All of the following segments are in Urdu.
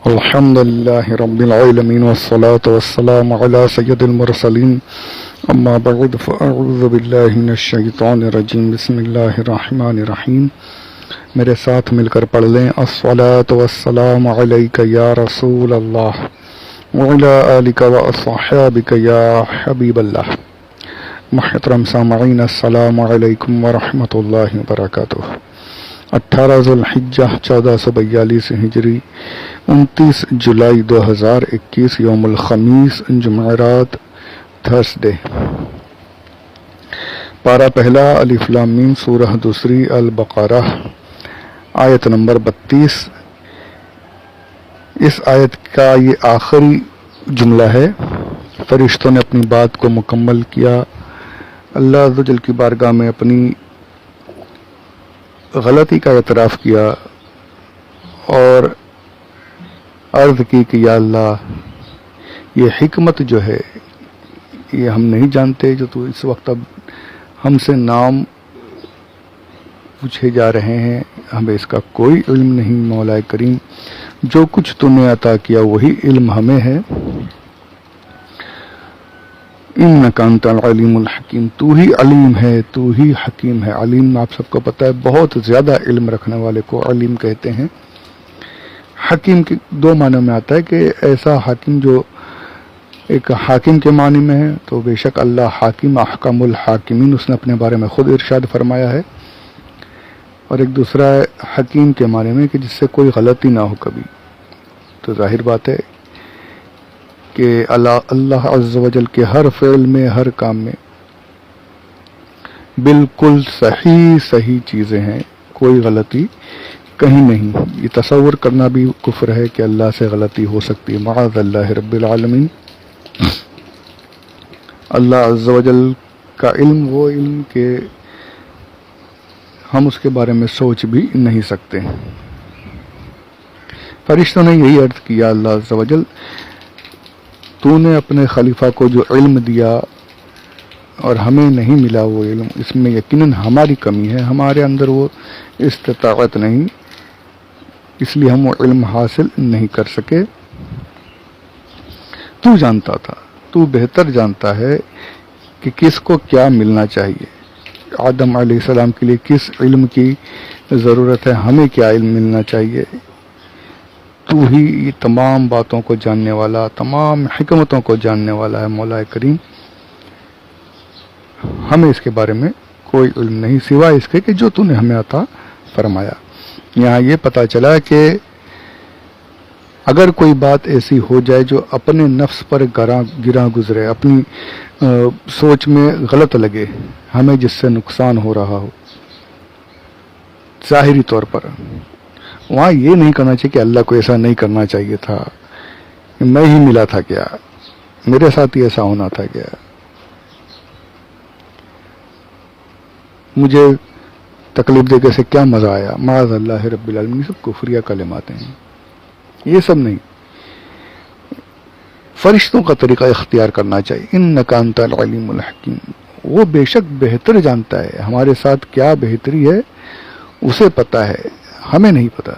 الحمد لله رب العالمين والصلاة والسلام على سيد المرسلين اما بعد فاعوذ بالله من الشیطان الرجیم بسم اللہ الرحمن الرحیم. میرے ساتھ مل کر پڑھ لیں الصلاة والسلام علیک یا رسول اللہ وعلی آلک واصحابک یا حبیب اللہ. محترم سامعین السلام علیکم ورحمۃ اللہ وبرکاتہ. 18 ذوالحجہ 1442 ہجری 29 جولائی 2021 یوم الخمیس جمعرات تھرسڈے. پارہ پہلا الف لام میم سورہ دوسری البقرہ آیت نمبر 32. اس آیت کا یہ آخری جملہ ہے. فرشتوں نے اپنی بات کو مکمل کیا. اللہ عز و جل کی بارگاہ میں اپنی غلطی کا اعتراف کیا اور عرض کی کہ یا اللہ یہ حکمت جو ہے یہ ہم نہیں جانتے، جو تو اس وقت اب ہم سے نام پوچھے جا رہے ہیں، ہمیں اس کا کوئی علم نہیں. مولا کریم جو کچھ تو نے عطا کیا وہی علم ہمیں ہے. انک انت العلیم الحکیم، تو ہی علیم ہے، تو ہی حکیم ہے. علیم آپ سب کو پتہ ہے بہت زیادہ علم رکھنے والے کو علیم کہتے ہیں. حکیم کے دو معنی میں آتا ہے کہ ایسا حاکم جو ایک حاکم کے معنی میں ہے تو بے شک اللہ حاکم احکم الحاکمین اس نے اپنے بارے میں خود ارشاد فرمایا ہے، اور ایک دوسرا ہے حکیم کے معنی میں کہ جس سے کوئی غلطی نہ ہو کبھی. تو ظاہر بات ہے کہ اللہ عز و جل کے ہر فعل میں، ہر کام میں بالکل صحیح چیزیں ہیں، کوئی غلطی کہیں نہیں. یہ تصور کرنا بھی کفر ہے کہ اللہ سے غلطی ہو سکتی ہے. معاذ اللہ رب العالمین. اللہ عز و جل کا علم وہ علم کہ ہم اس کے بارے میں سوچ بھی نہیں سکتے. فرشتوں نے یہی عرض کیا اللہ عز و جل تو نے اپنے خلیفہ کو جو علم دیا اور ہمیں نہیں ملا وہ علم، اس میں یقیناً ہماری کمی ہے، ہمارے اندر وہ استطاعت نہیں، اس لیے ہم وہ علم حاصل نہیں کر سکے. تو جانتا تھا، تو بہتر جانتا ہے کہ کس کو کیا ملنا چاہیے. آدم علیہ السلام کے لیے کس علم کی ضرورت ہے، ہمیں کیا علم ملنا چاہیے. تو ہی یہ تمام باتوں کو جاننے والا، تمام حکمتوں کو جاننے والا ہے مولا کریم. ہمیں اس کے بارے میں کوئی علم نہیں سوائے اس کے کہ جو تو نے ہمیں عطا فرمایا. یہاں یہ پتہ چلا کہ اگر کوئی بات ایسی ہو جائے جو اپنے نفس پر گراں گزرے، اپنی سوچ میں غلط لگے، ہمیں جس سے نقصان ہو رہا ہو ظاہری طور پر، وہاں یہ نہیں کرنا چاہیے کہ اللہ کو ایسا نہیں کرنا چاہیے تھا، میں ہی ملا تھا کیا، میرے ساتھ ہی ایسا ہونا تھا کیا، مجھے تکلیف دے کے سے کیا مزہ آیا. معاذ اللہ رب العالمین. سب کفریہ کلمات ہیں، یہ سب نہیں. فرشتوں کا طریقہ اختیار کرنا چاہیے. انک انت العلیم الحکیم. وہ بے شک بہتر جانتا ہے، ہمارے ساتھ کیا بہتری ہے اسے پتہ ہے، ہمیں نہیں پتا.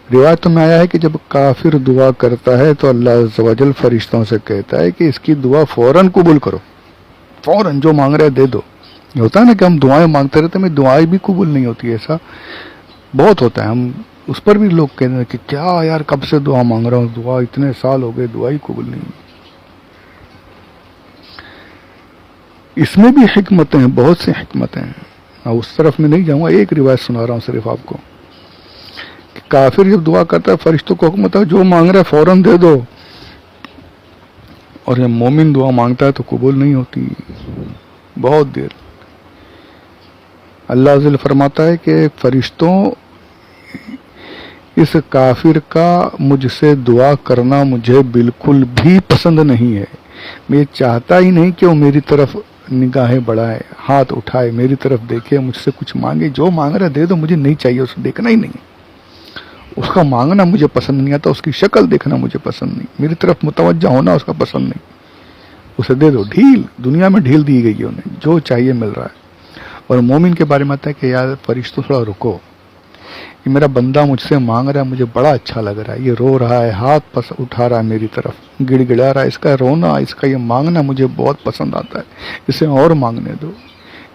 روایتوں میں آیا ہے کہ جب کافر دعا کرتا ہے تو اللہ عز و جل فرشتوں سے کہتا ہے کہ اس کی دعا فوراً قبول کرو، فوراً جو مانگ رہے دے دو. یہ ہوتا ہے نا کہ ہم دعائیں مانگتے رہتے ہیں، دعائیں بھی قبول نہیں ہوتی. ایسا بہت ہوتا ہے. ہم اس پر بھی لوگ کہتے ہیں کہ کیا یار کب سے دعا مانگ رہا ہوں، دعا اتنے سال ہو گئے، دعا ہی قبول نہیں. اس میں بھی حکمتیں ہیں، بہت سی حکمتیں ہیں. اس طرف میں نہیں جاؤں گا، ایک روایت سنا رہا ہوں صرف آپ کو کہ کافر جب دعا کرتا ہے فرشتوں کو حکم ہوتا ہے جو مانگ رہا ہے فوراً دے دو، اور جب مومن دعا مانگتا ہے تو قبول نہیں ہوتی، بہت دیر. اللہ عز و جل فرماتا ہے کہ فرشتوں اس کافر کا مجھ سے دعا کرنا مجھے بالکل بھی پسند نہیں ہے. میں چاہتا ہی نہیں کہ وہ میری طرف نگاہیں بڑھائے، ہاتھ اٹھائے، میری طرف دیکھے، مجھ سے کچھ مانگے. جو مانگ رہا دے دو، مجھے نہیں چاہیے، اسے دیکھنا ہی نہیں. اس کا مانگنا مجھے پسند نہیں آتا، اس کی شکل دیکھنا مجھے پسند نہیں، میری طرف متوجہ ہونا اس کا پسند نہیں. اسے دے دو. ڈھیل دنیا میں ڈھیل دی گئی ہے انہیں، جو چاہیے مل رہا ہے. اور مومن کے بارے میں آتا ہے کہ یار فرشتوں تھوڑا رکو، کہ میرا بندہ مجھ سے مانگ رہا ہے، مجھے بڑا اچھا لگ رہا ہے، یہ رو رہا ہے، ہاتھ پس اٹھا رہا ہے میری طرف، گڑ گڑا رہا ہے، اس کا رونا، اس کا یہ مانگنا مجھے بہت پسند آتا ہے، اسے اور مانگنے دو،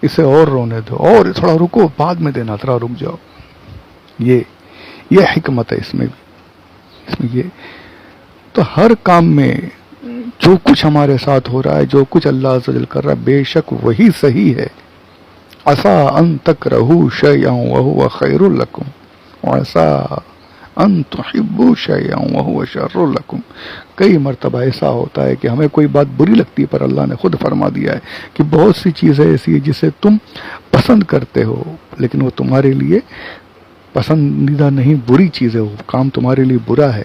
اسے اور رونے دو، اور تھوڑا رکو، بعد میں دینا، تھوڑا رک جاؤ۔ یہ حکمت ہے اس میں بھی، یہ تو ہر کام میں جو کچھ ہمارے ساتھ ہو رہا ہے، جو کچھ اللہ عز و جل کر رہا ہے، بے شک وہی صحیح ہے۔ عسیٰ ان تکرہوا شیئا وہو خیر لکم وعسیٰ ان تحبوا شیئا وہو شر لکم۔ کئی مرتبہ ایسا ہوتا ہے کہ ہمیں کوئی بات بری لگتی ہے، پر اللہ نے خود فرما دیا ہے کہ بہت سی چیزیں ایسی ہیں جسے تم پسند کرتے ہو، لیکن وہ تمہارے لیے پسندیدہ نہیں، بری چیز ہے، وہ کام تمہارے لیے برا ہے۔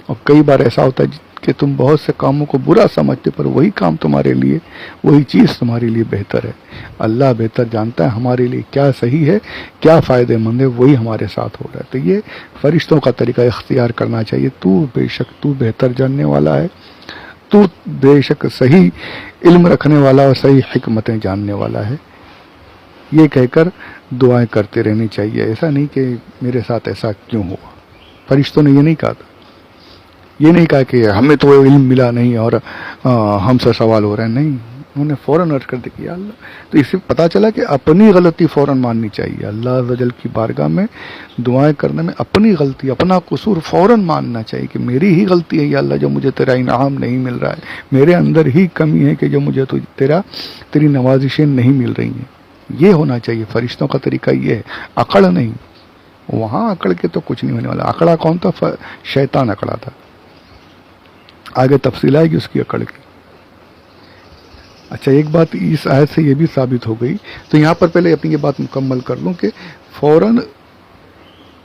اور کئی بار ایسا ہوتا ہے کہ تم بہت سے کاموں کو برا سمجھتے، پر وہی کام تمہارے لیے، وہی چیز تمہارے لیے بہتر ہے۔ اللہ بہتر جانتا ہے ہمارے لیے کیا صحیح ہے، کیا فائدہ مند ہے، وہی ہمارے ساتھ ہو رہا ہے۔ تو یہ فرشتوں کا طریقہ اختیار کرنا چاہیے۔ تو بے شک تو بہتر جاننے والا ہے، تو بے شک صحیح علم رکھنے والا اور صحیح حکمتیں جاننے والا ہے، یہ کہہ کر دعائیں کرتے رہنی چاہیے۔ ایسا نہیں کہ میرے ساتھ ایسا کیوں ہوا۔ فرشتوں نے یہ نہیں کہا تھا، یہ نہیں کہا کہ ہمیں تو علم ملا نہیں اور ہم سے سوال ہو رہے ہیں، نہیں، انہوں نے فوراً عرض کر دیا کہ یا اللہ۔ تو اس سے پتہ چلا کہ اپنی غلطی فوراً ماننی چاہیے، اللہ عز و جل کی بارگاہ میں دعائیں کرنے میں اپنی غلطی، اپنا قصور فوراً ماننا چاہیے کہ میری ہی غلطی ہے یا اللہ جو مجھے تیرا انعام نہیں مل رہا ہے، میرے اندر ہی کمی ہے کہ جو مجھے تو تیری نوازشیں نہیں مل رہی ہیں۔ یہ ہونا چاہیے، فرشتوں کا طریقہ یہ ہے، اکڑ نہیں۔ وہاں اکڑ کے تو کچھ نہیں ہونے والا۔ اکڑا کون تھا؟ شیطان اکڑا تھا، آگے تفصیل آئے گی اس کی اکڑ کی۔ اچھا، ایک بات اس آیت سے یہ بھی ثابت ہو گئی، تو یہاں پر پہلے اپنی یہ بات مکمل کر لوں کہ فوراً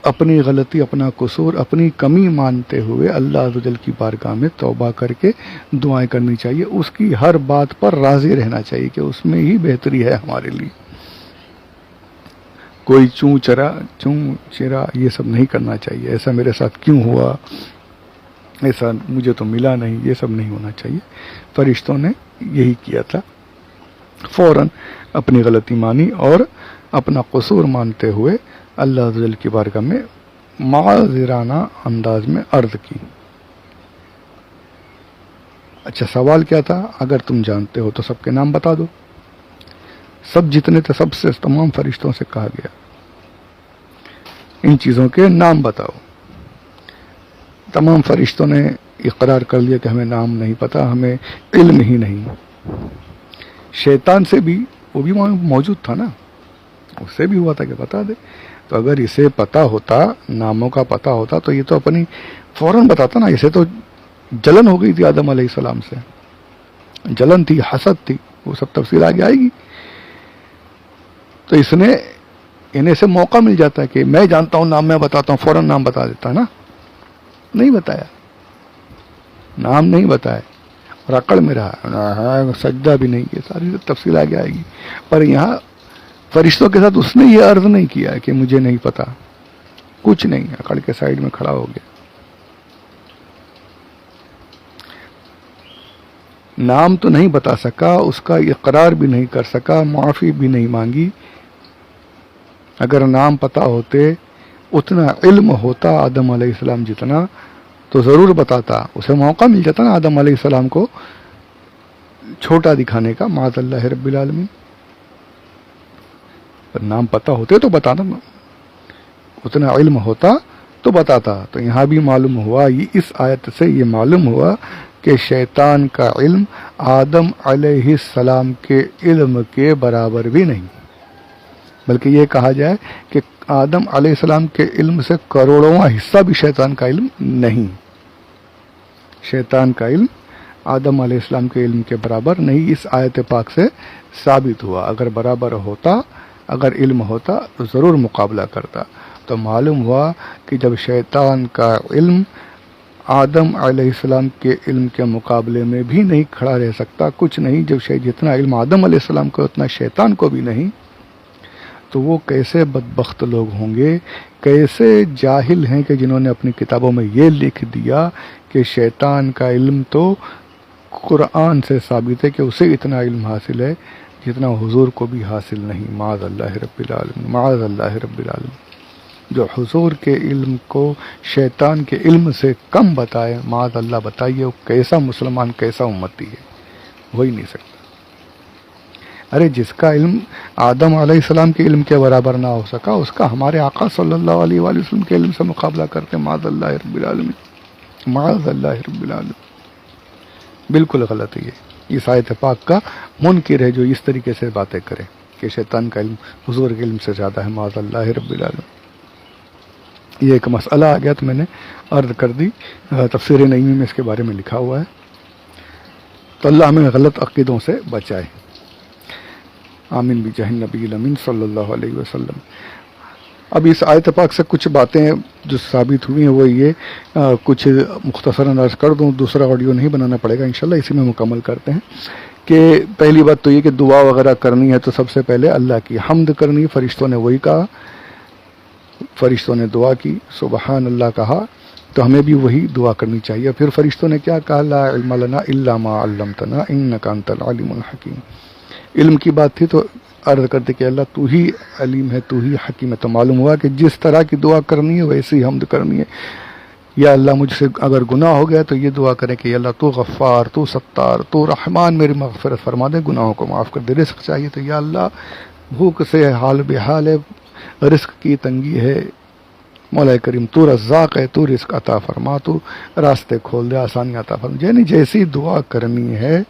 اپنی غلطی، اپنا قصور، اپنی کمی مانتے ہوئے اللہ عز و جل کی بارگاہ میں توبہ کر کے دعائیں کرنی چاہیے، اس کی ہر بات پر راضی رہنا چاہیے کہ اس میں ہی بہتری ہے ہمارے لیے۔ کوئی چوں چرا یہ سب نہیں کرنا چاہیے، ایسا میرے ساتھ کیوں ہوا، ایسا مجھے تو ملا نہیں، یہ سب نہیں ہونا چاہیے۔ فرشتوں نے یہی کیا تھا، فوراً اپنی غلطی مانی اور اپنا قصور مانتے ہوئے اللہ عز و جل کی بارگاہ میں معذرانہ انداز میں عرض کی۔ اچھا، سوال کیا تھا؟ اگر تم جانتے ہو تو سب کے نام بتا دو۔ سب جتنے تھے، سب سے تمام فرشتوں سے کہا گیا ان چیزوں کے نام بتاؤ۔ تمام فرشتوں نے اقرار کر لیا کہ ہمیں نام نہیں پتا، ہمیں علم ہی نہیں۔ شیطان سے بھی، وہ بھی وہاں موجود تھا نا، اس سے بھی ہوا تھا کہ بتا دے۔ تو اگر اسے پتا ہوتا، ناموں کا پتا ہوتا، تو یہ تو اپنی فوراً بتاتا نا۔ اسے تو جلن ہو گئی تھی آدم علیہ السلام سے، جلن تھی، حسد تھی، وہ سب تفصیل آگے آئے گی۔ تو اس نے انہیں سے موقع مل جاتا ہے کہ میں جانتا ہوں، نام میں بتاتا ہوں، فوراً نام بتا دیتا ہے نا۔ نہیں بتایا، نام نہیں بتایا، اور اکڑ میں رہا، سجدہ بھی نہیں کیا، ساری تفصیل آگے آئے گی۔ پر یہاں فرشتوں کے ساتھ اس نے یہ عرض نہیں کیا کہ مجھے نہیں پتا، کچھ نہیں، اکڑ کے سائیڈ میں کھڑا ہو گیا۔ نام تو نہیں بتا سکا، اس کا اقرار بھی نہیں کر سکا، معافی بھی نہیں مانگی۔ اگر نام پتا ہوتے، اتنا علم ہوتا آدم علیہ السلام جتنا، تو ضرور بتاتا، اسے موقع مل جاتا نا آدم علیہ السلام کو چھوٹا دکھانے کا، معاذ اللہ رب العالمین۔ پر نام پتا ہوتے تو بتانا، اتنا علم ہوتا تو بتاتا۔ تو یہاں بھی معلوم ہوا، اس آیت سے یہ معلوم ہوا کہ شیطان کا علم آدم علیہ السلام کے علم کے برابر بھی نہیں، بلکہ یہ کہا جائے کہ آدم علیہ السلام کے علم سے کروڑواں حصہ بھی شیطان کا علم نہیں۔ شیطان کا علم آدم علیہ السلام کے علم کے برابر نہیں، اس آیت پاک سے ثابت ہوا۔ اگر برابر ہوتا، اگر علم ہوتا تو ضرور مقابلہ کرتا۔ تو معلوم ہوا کہ جب شیطان کا علم آدم علیہ السلام کے علم کے مقابلے میں بھی نہیں کھڑا رہ سکتا، کچھ نہیں، جب جتنا علم آدم علیہ السلام کو اتنا شیطان کو بھی نہیں، تو وہ کیسے بدبخت لوگ ہوں گے، کیسے جاہل ہیں کہ جنہوں نے اپنی کتابوں میں یہ لکھ دیا کہ شیطان کا علم تو قرآن سے ثابت ہے کہ اسے اتنا علم حاصل ہے جتنا حضور کو بھی حاصل نہیں، معاذ اللہ رب العالمین، معاذ اللہ رب العالمین۔ جو حضور کے علم کو شیطان کے علم سے کم بتائے، معاذ اللہ بتائیے وہ کیسا مسلمان، کیسا امتی ہے، ہو ہی نہیں سکتا۔ ارے جس کا علم آدم علیہ السلام کے علم کے برابر نہ ہو سکا، اس کا ہمارے آقا صلی اللہ علیہ وآلہ وسلم کے علم سے مقابلہ کرتے، معاذ اللہ رب العالمین، معاذ اللہ رب العالمین۔ بالکل غلط ہے یہ، اس آیت پاک کا منکر ہے جو اس طریقے سے باتیں کرے کہ شیطان کا علم حضور کے علم سے زیادہ ہے، معاذ اللہ رب العالمین۔ یہ ایک مسئلہ آ گیا تو میں نے عرض کر دی، تفسیر نعیمی میں اس کے بارے میں لکھا ہوا ہے، تو اللہ ہمیں غلط عقیدوں سے بچائے، آمین بجاہ النبی الامین صلی اللہ علیہ وسلم۔ اب اس آیت پاک سے کچھ باتیں جو ثابت ہوئی ہیں وہ یہ کچھ مختصراً عرض کر دوں، دوسرا آڈیو نہیں بنانا پڑے گا انشاءاللہ، اسی میں مکمل کرتے ہیں۔ کہ پہلی بات تو یہ کہ دعا وغیرہ کرنی ہے تو سب سے پہلے اللہ کی حمد کرنی، فرشتوں نے وہی کہا، فرشتوں نے دعا کی، سبحان اللہ کہا، تو ہمیں بھی وہی دعا کرنی چاہیے۔ پھر فرشتوں نے کیا کہا، لا علم لنا الا ما علمتنا انک انت العلیم الحکیم۔ علم کی بات تھی تو عرض کرتے کہ اللہ تو ہی علیم ہے، تو ہی حکیم ہے، تو معلوم ہوا کہ جس طرح کی دعا کرنی ہے ویسی حمد کرنی ہے۔ یا اللہ مجھ سے اگر گناہ ہو گیا تو یہ دعا کریں کہ یا اللہ تو غفار، تو ستار، تو رحمان، میری مغفرت فرما دے، گناہوں کو معاف کر دے۔ رزق چاہیے تو یا اللہ بھوک سے حال بحال ہے، رزق کی تنگی ہے، مولا کریم تو رزاق ہے، تو رزق عطا فرما، تو راستے کھول دے، آسانی عطا فرما، یعنی جیسی دعا کرنی ہے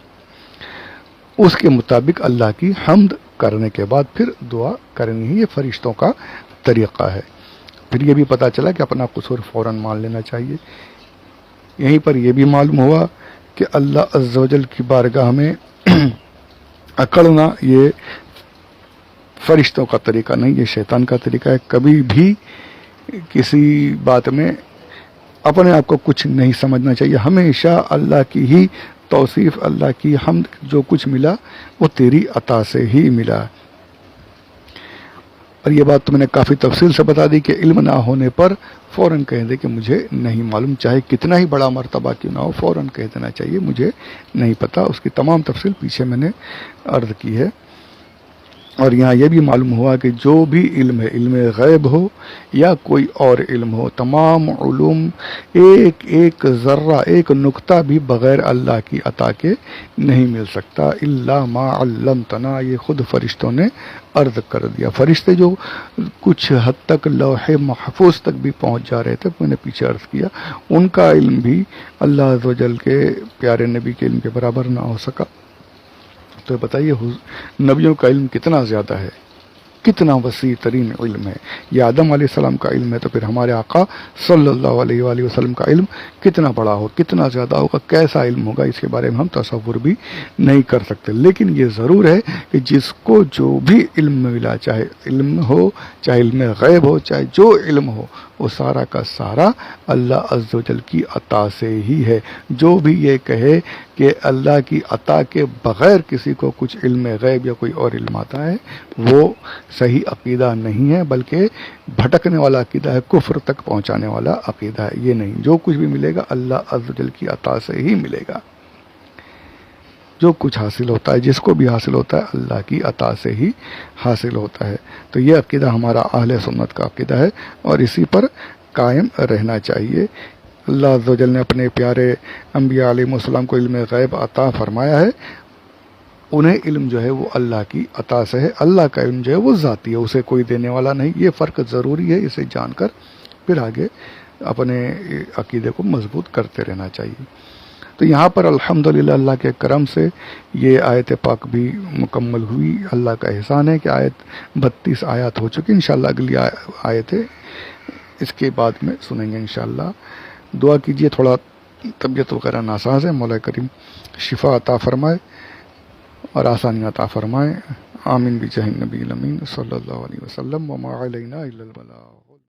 اس کے مطابق اللہ کی حمد کرنے کے بعد پھر دعا کرنی ہے۔ یہ فرشتوں کا طریقہ ہے۔ پھر یہ بھی پتہ چلا کہ اپنا قصور فوراً مان لینا چاہیے۔ یہیں پر یہ بھی معلوم ہوا کہ اللہ عز و جل کی بارگاہ میں اکڑنا یہ فرشتوں کا طریقہ نہیں، یہ شیطان کا طریقہ ہے۔ کبھی بھی کسی بات میں اپنے آپ کو کچھ نہیں سمجھنا چاہیے، ہمیشہ اللہ کی ہی توصیف، اللہ کی حمد، جو کچھ ملا وہ تیری عطا سے ہی ملا۔ اور یہ بات تو میں نے کافی تفصیل سے بتا دی کہ علم نہ ہونے پر فوراً کہہ دے کہ مجھے نہیں معلوم، چاہے کتنا ہی بڑا مرتبہ کیوں نہ ہو، فوراً کہہ دینا چاہیے مجھے نہیں پتہ۔ اس کی تمام تفصیل پیچھے میں نے عرض کی ہے۔ اور یہاں یہ بھی معلوم ہوا کہ جو بھی علم ہے، علم غیب ہو یا کوئی اور علم ہو، تمام علوم ایک ایک ذرہ، ایک نقطہ بھی بغیر اللہ کی عطا کے نہیں مل سکتا۔ الا ما علمتنا، یہ خود فرشتوں نے عرض کر دیا۔ فرشتے جو کچھ حد تک لوح محفوظ تک بھی پہنچ جا رہے تھے، میں نے پیچھے عرض کیا، ان کا علم بھی اللہ عز و جل کے پیارے نبی کے علم کے برابر نہ ہو سکا۔ تو بتائیے نبیوں کا علم کتنا زیادہ ہے، کتنا وسیع ترین علم ہے۔ یہ آدم علیہ السلام کا علم ہے تو پھر ہمارے آقا صلی اللہ علیہ وآلہ وسلم کا علم کتنا بڑا ہو، کتنا زیادہ ہوگا، کیسا علم ہوگا، اس کے بارے میں ہم تصور بھی نہیں کر سکتے۔ لیکن یہ ضرور ہے کہ جس کو جو بھی علم ملا، چاہے علم ہو، چاہے علم غیب ہو، چاہے جو علم ہو، وہ سارا کا سارا اللہ عز و جل کی عطا سے ہی ہے۔ جو بھی یہ کہے کہ اللہ کی عطا کے بغیر کسی کو کچھ علم غیب یا کوئی اور علم آتا ہے، وہ صحیح عقیدہ نہیں ہے، بلکہ بھٹکنے والا عقیدہ ہے، کفر تک پہنچانے والا عقیدہ ہے۔ یہ نہیں، جو کچھ بھی ملے گا اللہ عز و جل کی عطا سے ہی ملے گا۔ جو کچھ حاصل ہوتا ہے، جس کو بھی حاصل ہوتا ہے، اللہ کی عطا سے ہی حاصل ہوتا ہے۔ تو یہ عقیدہ ہمارا اہل سنت کا عقیدہ ہے اور اسی پر قائم رہنا چاہیے۔ اللہ عز و جل نے اپنے پیارے انبیاء علیہ السلام کو علم غیب عطا فرمایا ہے، انہیں علم جو ہے وہ اللہ کی عطا سے ہے۔ اللہ کا علم جو ہے وہ ذاتی ہے، اسے کوئی دینے والا نہیں۔ یہ فرق ضروری ہے، اسے جان کر پھر آگے اپنے عقیدے کو مضبوط کرتے رہنا چاہیے۔ تو یہاں پر الحمدللہ اللہ کے کرم سے یہ آیت پاک بھی مکمل ہوئی۔ اللہ کا احسان ہے کہ آیت 32 آیات ہو چکی۔ انشاءاللہ اگلی آیتیں اس کے بعد میں سنیں گے انشاءاللہ۔ دعا کیجئے، تھوڑا طبیعت وغیرہ ناساز ہے، مولا کریم شفا عطا فرمائے اور آسانی عطا فرمائے۔ آمین بجاہ النبی الامین صلی اللہ علیہ وسلم۔ وما علینا الا البلاغ۔